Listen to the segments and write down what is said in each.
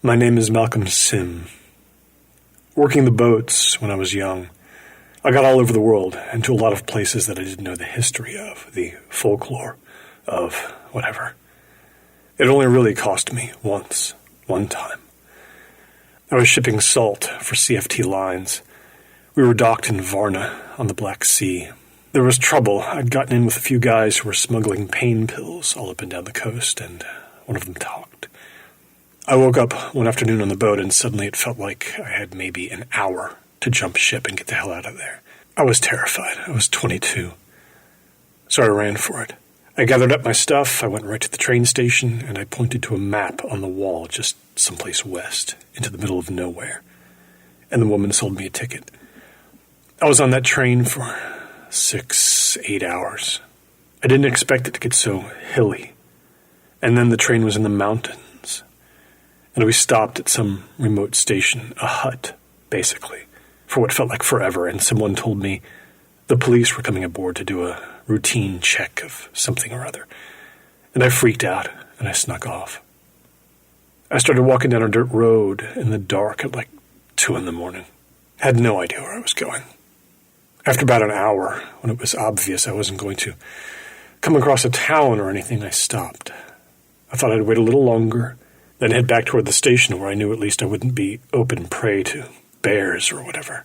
My name is Malcolm Sim. Working the boats when I was young, I got all over the world and to a lot of places that I didn't know the history of, the folklore of, whatever. It only really cost me one time. I was shipping salt for CFT lines. We were docked in Varna on the Black Sea. There was trouble. I'd gotten in with a few guys who were smuggling pain pills all up and down the coast, and one of them talked. I woke up one afternoon on the boat, and suddenly it felt like I had maybe an hour to jump ship and get the hell out of there. I was terrified. I was 22. So I ran for it. I gathered up my stuff, I went right to the train station, and I pointed to a map on the wall just someplace west, into the middle of nowhere. And the woman sold me a ticket. I was on that train for 6-8 hours. I didn't expect it to get so hilly. And then the train was in the mountains. And we stopped at some remote station, a hut, basically, for what felt like forever, and someone told me the police were coming aboard to do a routine check of something or other. And I freaked out, and I snuck off. I started walking down a dirt road in the dark at like 2 a.m. Had no idea where I was going. After about an hour, when it was obvious I wasn't going to come across a town or anything, I stopped. I thought I'd wait a little longer, then head back toward the station where I knew at least I wouldn't be open prey to bears or whatever.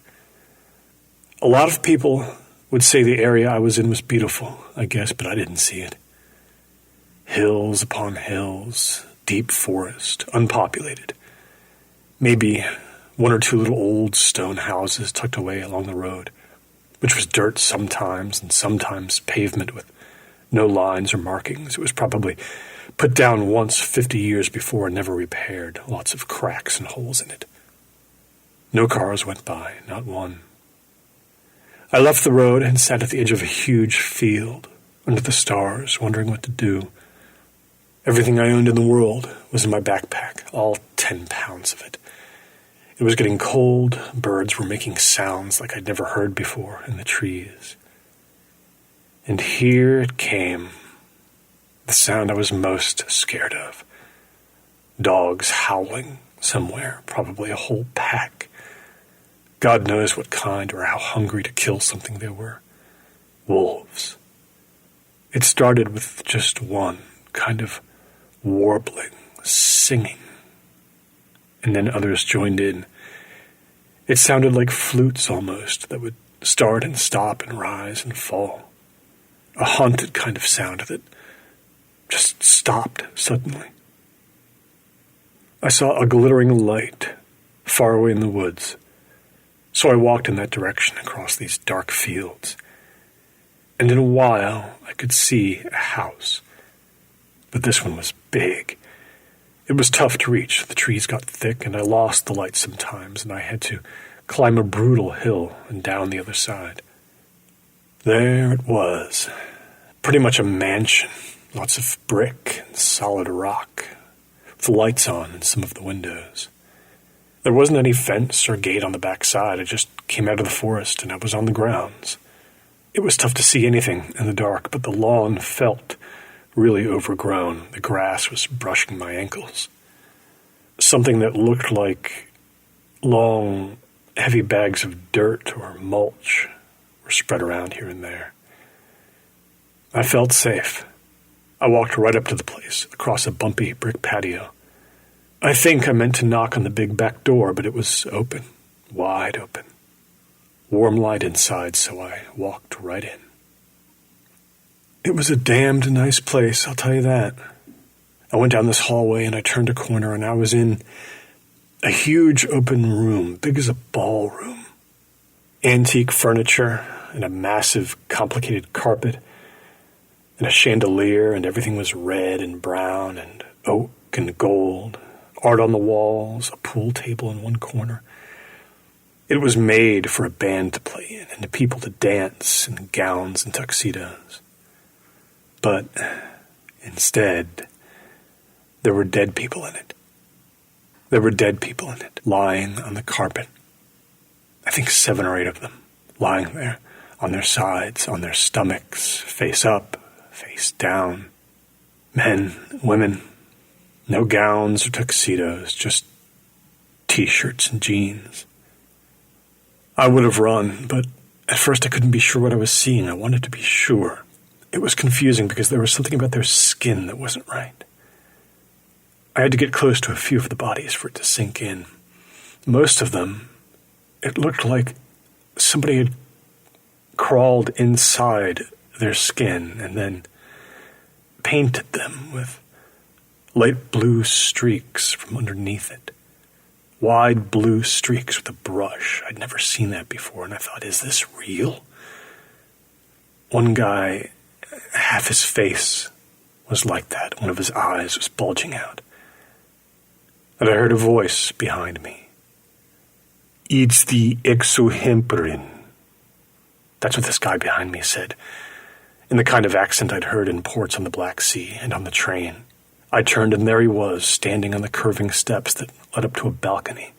A lot of people would say the area I was in was beautiful, I guess, but I didn't see it. Hills upon hills, deep forest, unpopulated. Maybe 1 or 2 little old stone houses tucked away along the road, which was dirt sometimes and sometimes pavement with no lines or markings. It was probably put down once 50 years before and never repaired, lots of cracks and holes in it. No cars went by, not one. I left the road and sat at the edge of a huge field, under the stars, wondering what to do. Everything I owned in the world was in my backpack, all 10 pounds of it. It was getting cold, birds were making sounds like I'd never heard before in the trees. And here it came, the sound I was most scared of. Dogs howling somewhere, probably a whole pack. God knows what kind or how hungry to kill something they were. Wolves. It started with just one, kind of warbling, singing. And then others joined in. It sounded like flutes almost, that would start and stop and rise and fall. A haunted kind of sound that just stopped suddenly. I saw a glittering light far away in the woods. So I walked in that direction across these dark fields. And in a while, I could see a house. But this one was big. It was tough to reach. The trees got thick, and I lost the light sometimes, and I had to climb a brutal hill and down the other side. There it was. Pretty much a mansion. Lots of brick and solid rock, with lights on in some of the windows. There wasn't any fence or gate on the back side. I just came out of the forest, and I was on the grounds. It was tough to see anything in the dark, but the lawn felt really overgrown. The grass was brushing my ankles. Something that looked like long, heavy bags of dirt or mulch were spread around here and there. I felt safe. I walked right up to the place, across a bumpy brick patio. I think I meant to knock on the big back door, but it was open, wide open. Warm light inside, so I walked right in. It was a damned nice place, I'll tell you that. I went down this hallway and I turned a corner and I was in a huge open room, big as a ballroom. Antique furniture and a massive, complicated carpet and a chandelier, and everything was red and brown and oak and gold. Art on the walls, a pool table in one corner. It was made for a band to play in and the people to dance in gowns and tuxedos. But instead, there were dead people in it. There were dead people in it, lying on the carpet. I think 7 or 8 of them, lying there, on their sides, on their stomachs, face up, face down. Men, women, no gowns or tuxedos, just t-shirts and jeans. I would have run, but at first I couldn't be sure what I was seeing. I wanted to be sure. It was confusing because there was something about their skin that wasn't right. I had to get close to a few of the bodies for it to sink in. Most of them, it looked like somebody had crawled inside their skin and then painted them with light blue streaks from underneath it. Wide blue streaks with a brush. I'd never seen that before, and I thought, is this real? One guy, half his face was like that. One of his eyes was bulging out. And I heard a voice behind me. It's the exohemperin. That's what this guy behind me said, in the kind of accent I'd heard in ports on the Black Sea and on the train. I turned, and there he was, standing on the curving steps that led up to a balcony.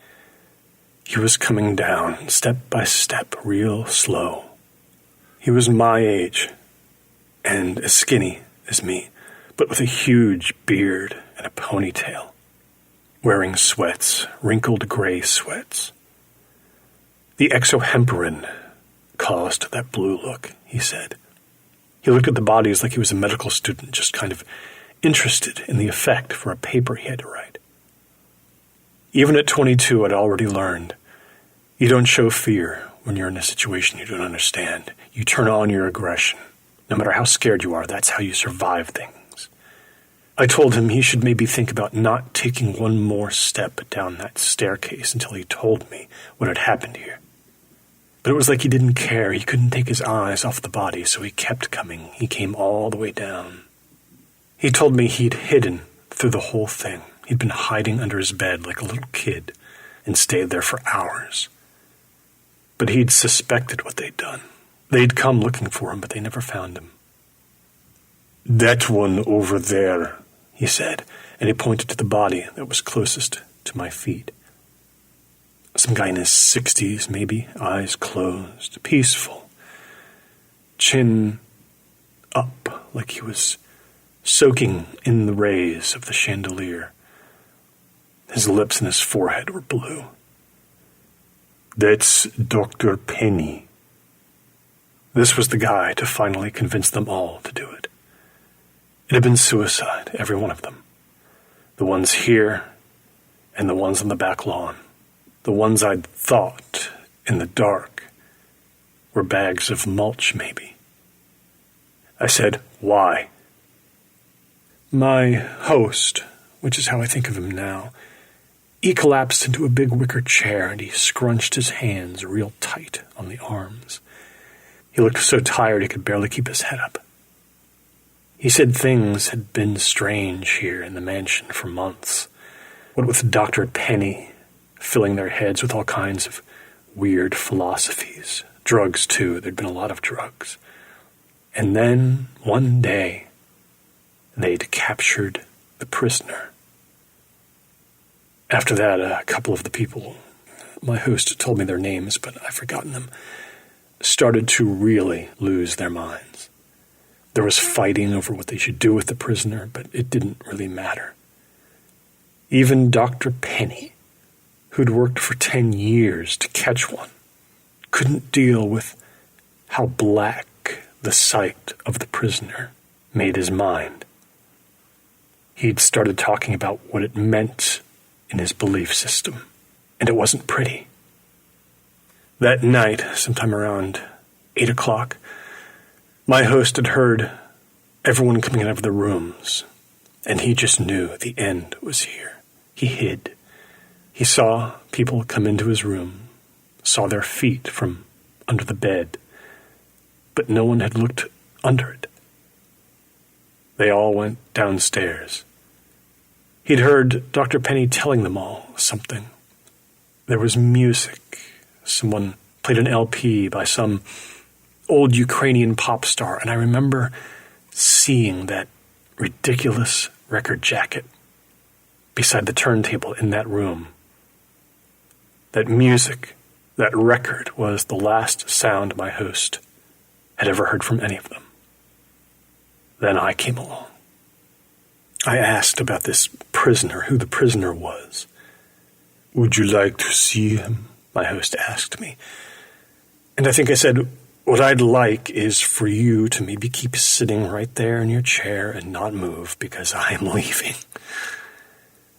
He was coming down, step by step, real slow. He was my age, and as skinny as me, but with a huge beard and a ponytail, wearing sweats, wrinkled gray sweats. The exohemperin caused that blue look, he said. He looked at the bodies like he was a medical student, just kind of interested in the effect for a paper he had to write. Even at 22, I'd already learned, you don't show fear when you're in a situation you don't understand. You turn on your aggression. No matter how scared you are, that's how you survive things. I told him he should maybe think about not taking one more step down that staircase until he told me what had happened here. But it was like he didn't care. He couldn't take his eyes off the body, so he kept coming. He came all the way down. He told me he'd hidden through the whole thing. He'd been hiding under his bed like a little kid and stayed there for hours. But he'd suspected what they'd done. They'd come looking for him, but they never found him. That one over there, he said, and he pointed to the body that was closest to my feet. Some guy in his 60s, maybe, eyes closed, peaceful, chin up like he was soaking in the rays of the chandelier. His lips and his forehead were blue. That's Dr. Penny. This was the guy to finally convince them all to do it. It had been suicide, every one of them. The ones here and the ones on the back lawn. The ones I'd thought, in the dark, were bags of mulch, maybe. I said, why? My host, which is how I think of him now, he collapsed into a big wicker chair and he scrunched his hands real tight on the arms. He looked so tired he could barely keep his head up. He said things had been strange here in the mansion for months. What with Dr. Penny filling their heads with all kinds of weird philosophies. Drugs, too. There'd been a lot of drugs. And then, one day, they'd captured the prisoner. After that, a couple of the people, my host told me their names, but I've forgotten them, started to really lose their minds. There was fighting over what they should do with the prisoner, but it didn't really matter. Even Dr. Penny, who'd worked for 10 years to catch one, couldn't deal with how black the sight of the prisoner made his mind. He'd started talking about what it meant in his belief system, and it wasn't pretty. That night, sometime around 8 o'clock, my host had heard everyone coming out of the rooms, and he just knew the end was here. He hid. He saw people come into his room, saw their feet from under the bed, but no one had looked under it. They all went downstairs. He'd heard Dr. Penny telling them all something. There was music. Someone played an LP by some old Ukrainian pop star, and I remember seeing that ridiculous record jacket beside the turntable in that room. That music, that record, was the last sound my host had ever heard from any of them. Then I came along. I asked about this prisoner, who the prisoner was. "Would you like to see him?" my host asked me. And I think I said, "What I'd like is for you to maybe keep sitting right there in your chair and not move because I'm leaving."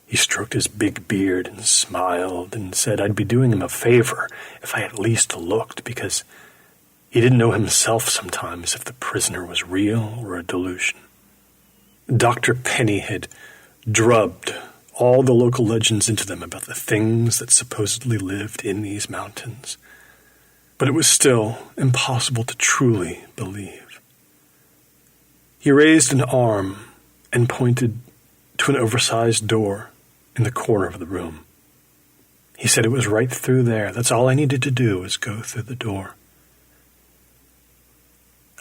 He stroked his big beard and smiled and said I'd be doing him a favor if I at least looked, because he didn't know himself sometimes if the prisoner was real or a delusion. Dr. Penny had drubbed all the local legends into them about the things that supposedly lived in these mountains. But it was still impossible to truly believe. He raised an arm and pointed to an oversized door in the corner of the room. He said it was right through there. That's all I needed to do was go through the door.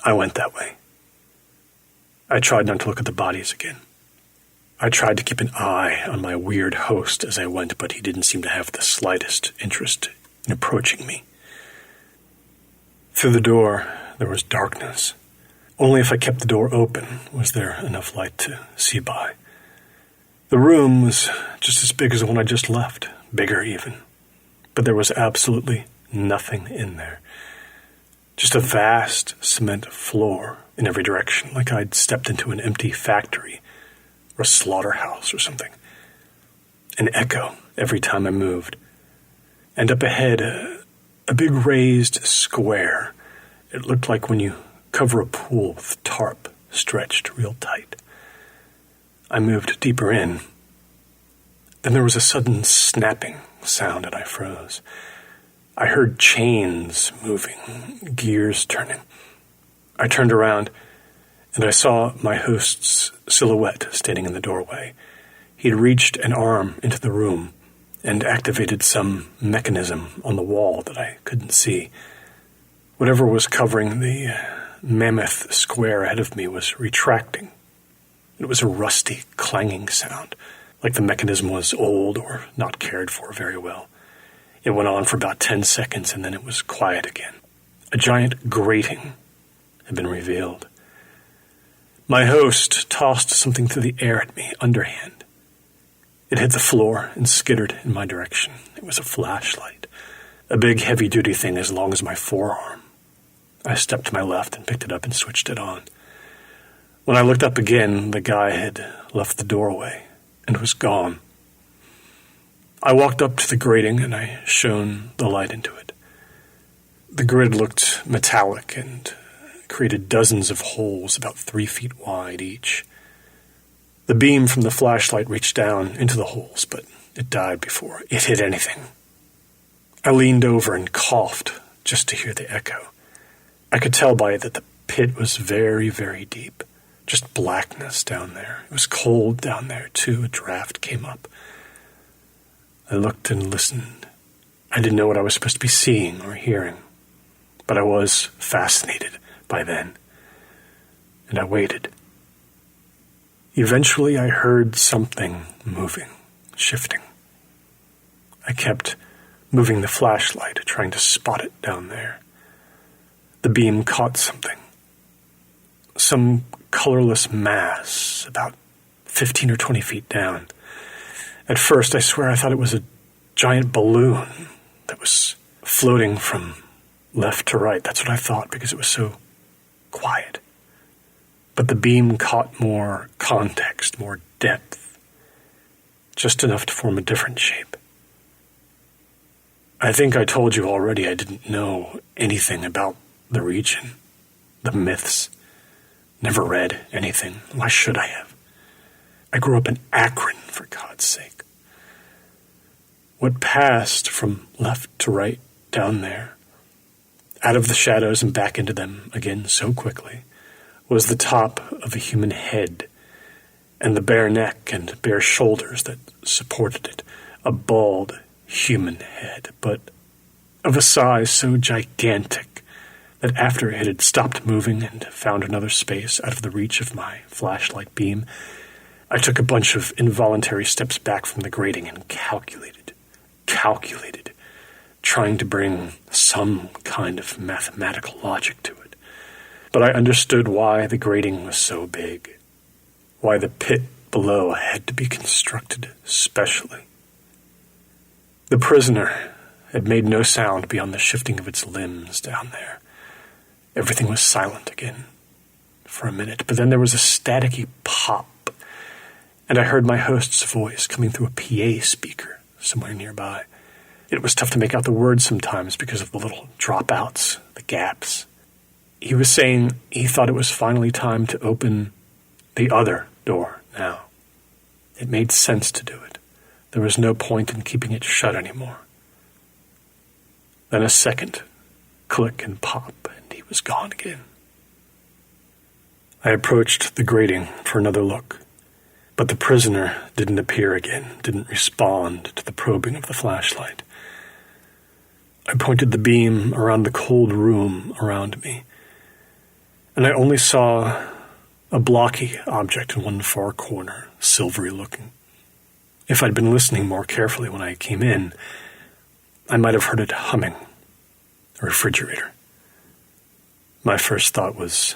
I went that way. I tried not to look at the bodies again. I tried to keep an eye on my weird host as I went, but he didn't seem to have the slightest interest in approaching me. Through the door, there was darkness. Only if I kept the door open was there enough light to see by. The room was just as big as the one I just left, bigger even. But there was absolutely nothing in there. Just a vast cement floor in every direction, like I'd stepped into an empty factory or a slaughterhouse or something. An echo every time I moved. And up ahead, a big raised square. It looked like when you cover a pool with tarp stretched real tight. I moved deeper in. Then there was a sudden snapping sound and I froze. I heard chains moving, gears turning. I turned around and I saw my host's silhouette standing in the doorway. He'd reached an arm into the room and activated some mechanism on the wall that I couldn't see. Whatever was covering the mammoth square ahead of me was retracting. It was a rusty, clanging sound, like the mechanism was old or not cared for very well. It went on for about 10 seconds, and then it was quiet again. A giant grating had been revealed. My host tossed something through the air at me, underhand. It hit the floor and skittered in my direction. It was a flashlight, a big heavy-duty thing as long as my forearm. I stepped to my left and picked it up and switched it on. When I looked up again, the guy had left the doorway and was gone. I walked up to the grating and I shone the light into it. The grid looked metallic and created dozens of holes about 3 feet wide each. The beam from the flashlight reached down into the holes, but it died before it hit anything. I leaned over and coughed just to hear the echo. I could tell by it that the pit was very, very deep. Just blackness down there. It was cold down there, too. A draft came up. I looked and listened. I didn't know what I was supposed to be seeing or hearing, but I was fascinated by then. And I waited. Eventually, I heard something moving, shifting. I kept moving the flashlight, trying to spot it down there. The beam caught something. Some colorless mass about 15 or 20 feet down. At first, I swear I thought it was a giant balloon that was floating from left to right. That's what I thought because it was so quiet. But the beam caught more context, more depth, just enough to form a different shape. I think I told you already I didn't know anything about the region, the myths. Never read anything. Why should I have? I grew up in Akron, for God's sake. What passed from left to right down there, out of the shadows and back into them again so quickly, was the top of a human head and the bare neck and bare shoulders that supported it. A bald human head, but of a size so gigantic that after it had stopped moving and found another space out of the reach of my flashlight beam, I took a bunch of involuntary steps back from the grating and calculated, trying to bring some kind of mathematical logic to it. But I understood why the grating was so big, why the pit below had to be constructed specially. The prisoner had made no sound beyond the shifting of its limbs down there. Everything was silent again for a minute, but then there was a staticky pop, and I heard my host's voice coming through a PA speaker somewhere nearby. It was tough to make out the words sometimes because of the little dropouts, the gaps. He was saying he thought it was finally time to open the other door now. It made sense to do it. There was no point in keeping it shut anymore. Then a second click and pop, and he was gone again. I approached the grating for another look, but the prisoner didn't appear again, didn't respond to the probing of the flashlight. I pointed the beam around the cold room around me, and I only saw a blocky object in one far corner, silvery looking. If I'd been listening more carefully when I came in, I might have heard it humming, a refrigerator. My first thought was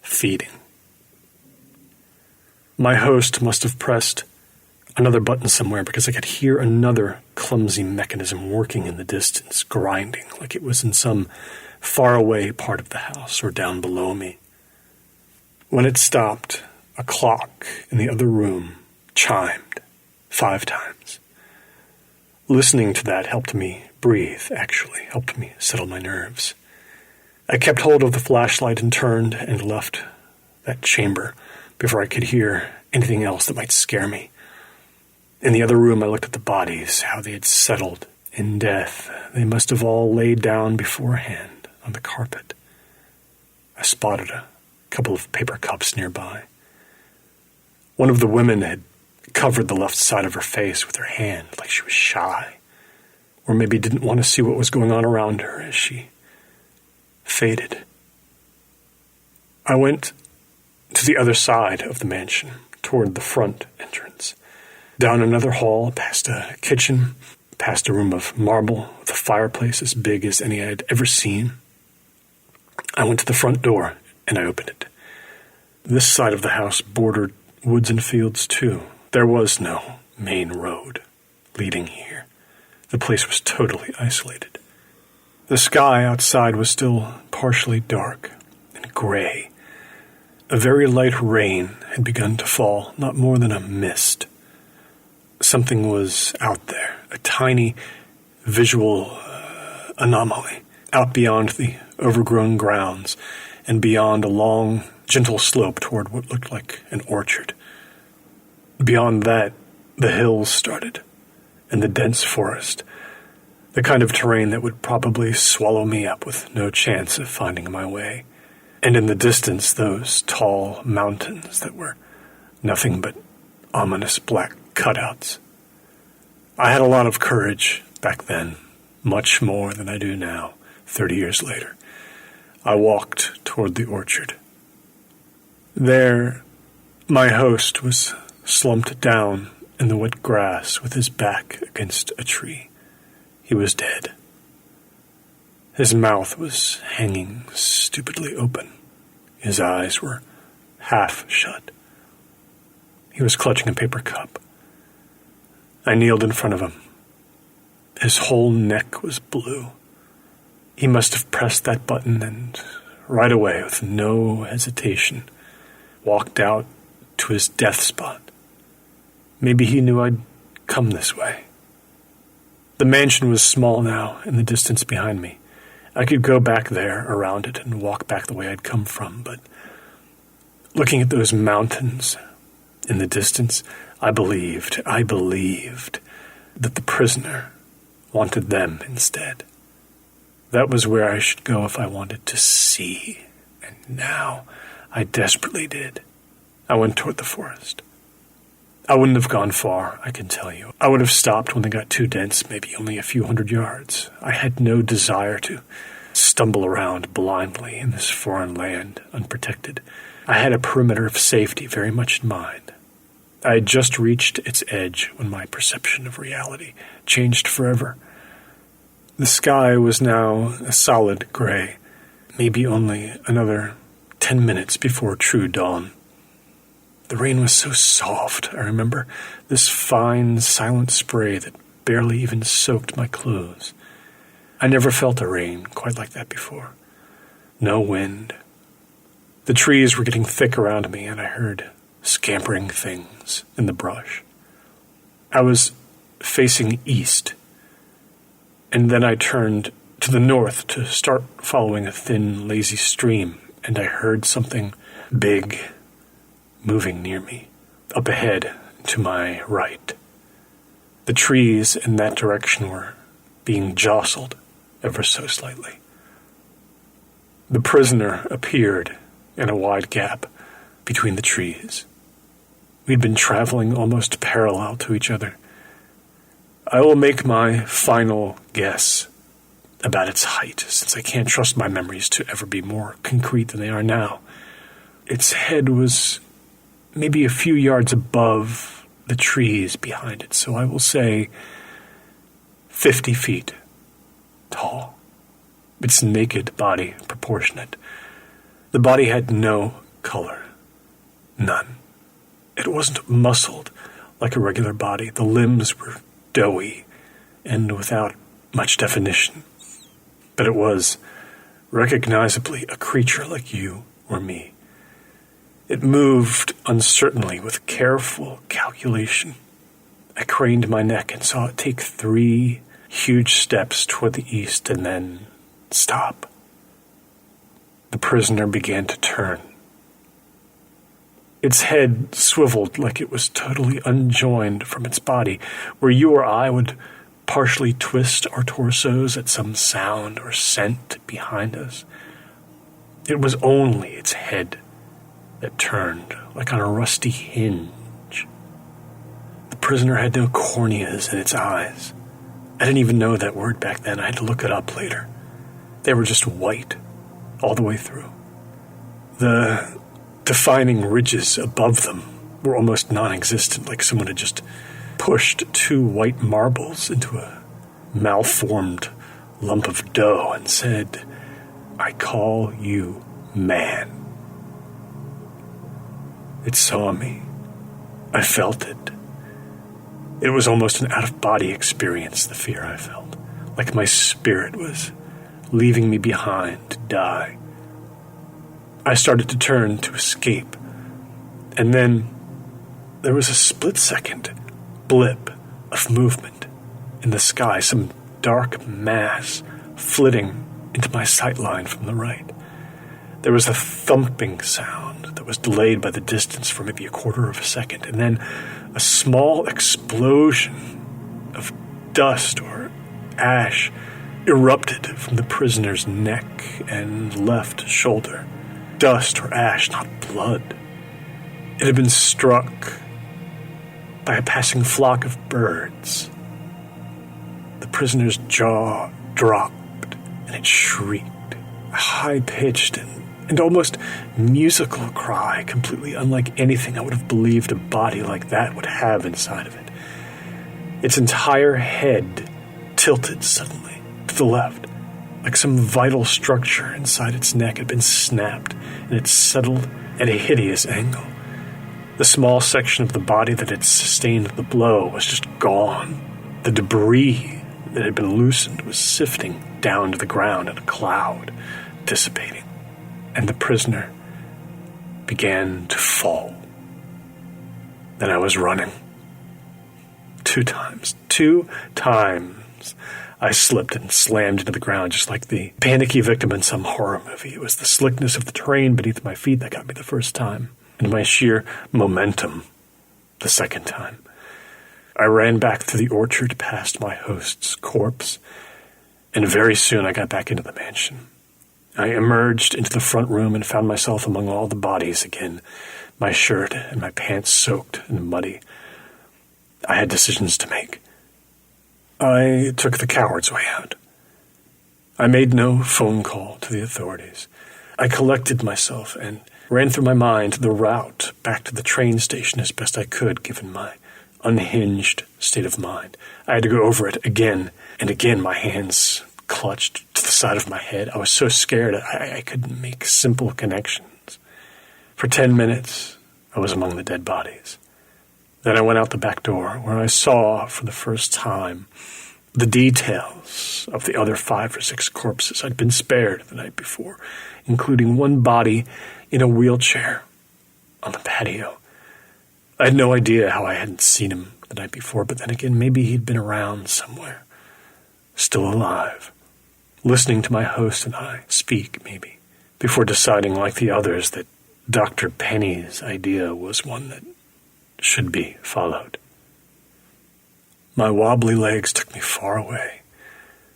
feeding. My host must have pressed another button somewhere because I could hear another clumsy mechanism working in the distance, grinding like it was in some faraway part of the house or down below me. When it stopped, a clock in the other room chimed 5 times. Listening to that helped me breathe, actually, helped me settle my nerves. I kept hold of the flashlight and turned and left that chamber before I could hear anything else that might scare me. In the other room, I looked at the bodies, how they had settled in death. They must have all laid down beforehand on the carpet. I spotted a couple of paper cups nearby. One of the women had covered the left side of her face with her hand like she was shy, or maybe didn't want to see what was going on around her as she faded. I went to the other side of the mansion, toward the front entrance, down another hall, past a kitchen, past a room of marble with a fireplace as big as any I had ever seen. I went to the front door, and I opened it. This side of the house bordered woods and fields, too. There was no main road leading here. The place was totally isolated. The sky outside was still partially dark and gray. A very light rain had begun to fall, not more than a mist. Something was out there, a tiny visual anomaly, out beyond the overgrown grounds and beyond a long, gentle slope toward what looked like an orchard. Beyond that, the hills started, and the dense forest, the kind of terrain that would probably swallow me up with no chance of finding my way. And in the distance, those tall mountains that were nothing but ominous black cutouts. I had a lot of courage back then, much more than I do now, 30 years later. I walked toward the orchard. There, my host was slumped down in the wet grass with his back against a tree. He was dead. His mouth was hanging stupidly open. His eyes were half shut. He was clutching a paper cup. I kneeled in front of him. His whole neck was blue. He must have pressed that button and, right away, with no hesitation, walked out to his death spot. Maybe he knew I'd come this way. The mansion was small now, in the distance behind me. I could go back there, around it, and walk back the way I'd come from, but looking at those mountains in the distance, I believed that the prisoner wanted them instead. That was where I should go if I wanted to see, and now I desperately did. I went toward the forest. I wouldn't have gone far, I can tell you. I would have stopped when they got too dense, maybe only a few hundred yards. I had no desire to stumble around blindly in this foreign land, unprotected. I had a perimeter of safety very much in mind. I had just reached its edge when my perception of reality changed forever. The sky was now a solid gray, maybe only another 10 minutes before true dawn. The rain was so soft, I remember, this fine, silent spray that barely even soaked my clothes. I never felt a rain quite like that before. No wind. The trees were getting thick around me, and I heard scampering things in the brush. I was facing east, and then I turned to the north to start following a thin, lazy stream, and I heard something big moving near me, up ahead to my right. The trees in that direction were being jostled ever so slightly. The prisoner appeared in a wide gap between the trees. We'd been traveling almost parallel to each other. I will make my final guess about its height, since I can't trust my memories to ever be more concrete than they are now. Its head was maybe a few yards above the trees behind it, so I will say 50 feet tall. Its naked body proportionate. The body had no color. None. It wasn't muscled like a regular body. The limbs were doughy and without much definition. But it was recognizably a creature like you or me. It moved uncertainly with careful calculation. I craned my neck and saw it take 3 huge steps toward the east and then stop. The prisoner began to turn. Its head swiveled like it was totally unjoined from its body, where you or I would partially twist our torsos at some sound or scent behind us. It was only its head that turned, like on a rusty hinge. The prisoner had no corneas in its eyes. I didn't even know that word back then. I had to look it up later. They were just white all the way through. The defining ridges above them were almost non-existent, like someone had just pushed 2 white marbles into a malformed lump of dough and said, "I call you man." It saw me. I felt it. It was almost an out-of-body experience, the fear I felt, like my spirit was leaving me behind to die. I started to turn to escape, and then there was a split-second blip of movement in the sky, some dark mass flitting into my sightline from the right. There was a thumping sound that was delayed by the distance for maybe a quarter of a second, and then a small explosion of dust or ash erupted from the prisoner's neck and left shoulder. Dust or ash, not blood. It had been struck by a passing flock of birds. The prisoner's jaw dropped, and it shrieked, a high-pitched and almost musical cry, completely unlike anything I would have believed a body like that would have inside of it. Its entire head tilted suddenly to the left, like some vital structure inside its neck had been snapped, and it settled at a hideous angle. The small section of the body that had sustained the blow was just gone. The debris that had been loosened was sifting down to the ground in a cloud, dissipating. And the prisoner began to fall. Then I was running. 2 times. 2 times. I slipped and slammed into the ground just like the panicky victim in some horror movie. It was the slickness of the terrain beneath my feet that got me the first time, and my sheer momentum the second time. I ran back through the orchard past my host's corpse, and very soon I got back into the mansion. I emerged into the front room and found myself among all the bodies again, my shirt and my pants soaked and muddy. I had decisions to make. I took the coward's way out. I made no phone call to the authorities. I collected myself and ran through my mind the route back to the train station as best I could, given my unhinged state of mind. I had to go over it again and again, my hands clutched to the side of my head. I was so scared I couldn't make simple connections. For 10 minutes, I was among the dead bodies. Then I went out the back door, where I saw, for the first time, the details of the other 5 or 6 corpses I'd been spared the night before, including one body in a wheelchair on the patio. I had no idea how I hadn't seen him the night before, but then again, maybe he'd been around somewhere, still alive, listening to my host and I speak, maybe, before deciding, like the others, that Dr. Penny's idea was one that should be followed. My wobbly legs took me far away.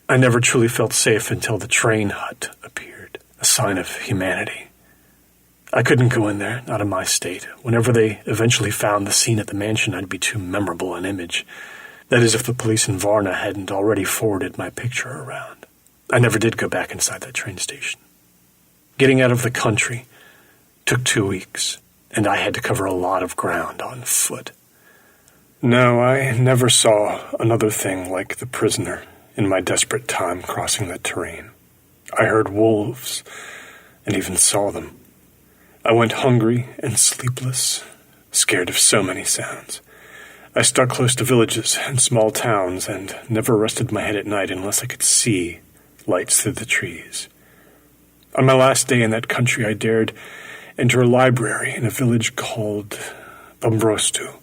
I never truly felt safe until the train hut appeared, a sign of humanity. I couldn't go in there, not in my state. Whenever they eventually found the scene at the mansion, I'd be too memorable an image. That is, if the police in Varna hadn't already forwarded my picture around. I never did go back inside that train station. Getting out of the country took 2 weeks, and I had to cover a lot of ground on foot. No, I never saw another thing like the prisoner in my desperate time crossing that terrain. I heard wolves, and even saw them. I went hungry and sleepless, scared of so many sounds. I stuck close to villages and small towns and never rested my head at night unless I could see lights through the trees. On my last day in that country, I dared enter a library in a village called Bombrostu.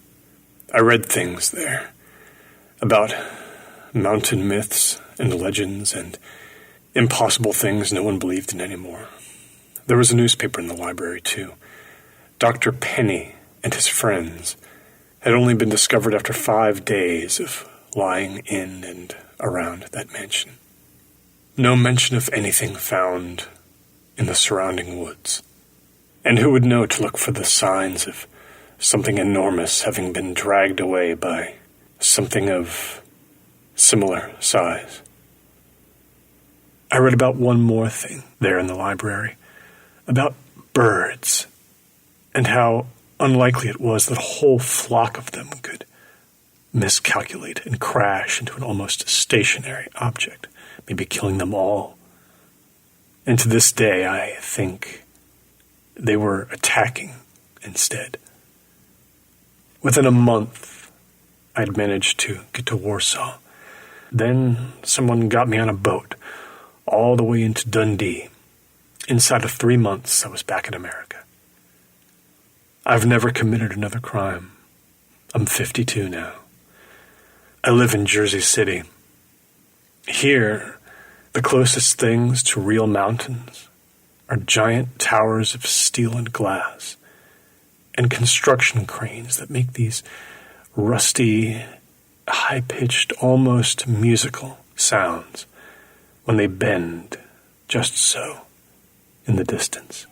I read things there about mountain myths and legends and impossible things no one believed in anymore. There was a newspaper in the library, too. Dr. Penny and his friends had only been discovered after 5 days of lying in and around that mansion. No mention of anything found in the surrounding woods. And who would know to look for the signs of something enormous having been dragged away by something of similar size? I read about one more thing there in the library, about birds, and how unlikely it was that a whole flock of them could miscalculate and crash into an almost stationary object, maybe killing them all. And to this day, I think they were attacking instead. Within a month, I'd managed to get to Warsaw. Then someone got me on a boat all the way into Dundee. Inside of 3 months, I was back in America. I've never committed another crime. I'm 52 now. I live in Jersey City. Here, the closest things to real mountains are giant towers of steel and glass and construction cranes that make these rusty, high-pitched, almost musical sounds when they bend just so in the distance.